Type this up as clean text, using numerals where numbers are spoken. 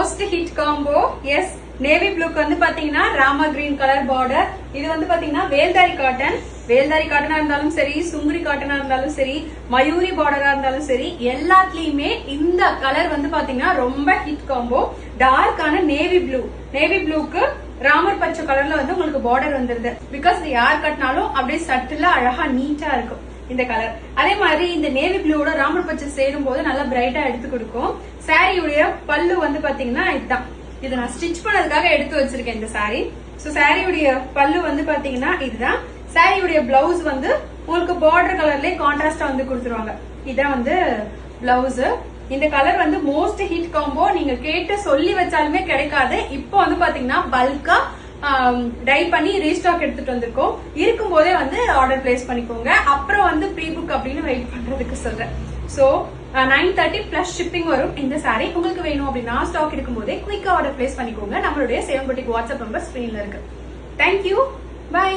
Most hit combo. Yes, navy ப்ளூக்கு வந்து பாத்தீங்கன்னா ராமா கிரீன் கலர் பார்டர். இது வந்து பாத்தீங்கன்னா வேல்தாரி காட்டன். வேல்தாரி காட்டனா இருந்தாலும் சரி, சுங்குரி காட்டனா இருந்தாலும் சரி, மயூரி பார்டரா இருந்தாலும் சரி, எல்லாத்துலயுமே இந்த கலர் வந்து பாத்தீங்கன்னா ரொம்ப ஹிட் காம்போ. டார்க்கான நேவி ப்ளூ, நேவி ப்ளூக்கு ராமர் பச்சை கலர்ல வந்து உங்களுக்கு பார்டர் வந்துருது. பிகாஸ் இது யார் கட்டினாலும் அப்படியே சட்டிலா அழகா நீட்டா இருக்கும் இந்த கலர். அதே மாதிரி இந்த நேவி ப்ளூவோட ராமர் பச்சை சேரும் போது நல்லா பிரைட்டா எடுத்து கொடுக்கும். சாரியுடைய பல்லு வந்து பாத்தீங்கன்னா இதுதான். இது நான் ஸ்டிச் பண்ணதுக்காக எடுத்து வச்சிருக்கேன் இந்த சாரி. சோ சாரியுடைய பல்லு வந்து பாத்தீங்கன்னா இதுதான். சாரியுடைய பிளவுஸ் வந்து உங்களுக்கு பார்டர் கலர்லயே கான்ட்ராஸ்டா வந்து கொடுத்துருவாங்க. இதான் வந்து பிளவுஸ். இந்த கலர் வந்து மோஸ்ட் ஹிட் காம்போ. நீங்க கேட்டு சொல்லி வச்சாலுமே கிடைக்காது. இப்போ வந்து பாத்தீங்கன்னா பல்கா டை பண்ணி ரீஸ்டாக் எடுத்துட்டு வந்திருக்கோம். இருக்கும் போதே வந்து ஆர்டர் பிளேஸ் பண்ணிக்கோங்க. அப்புறம் வந்து ப்ரீ புக் அப்படின்னு வெயிட் பண்றதுக்கு சொல்றேன். சோ 930 பிளஸ் ஷிப்பிங் வரும் இந்த சாரி. உங்களுக்கு வேணும் அப்படின்னா ஸ்டாக் இருக்கும் போதே குயிக்கா ஆர்டர் பிளேஸ் பண்ணிக்கோங்க. நம்மளுடைய சேவன் புட்டிக் வாட்ஸ்அப் நம்பர் ஸ்கிரீன்ல இருக்கு. Thank you, by.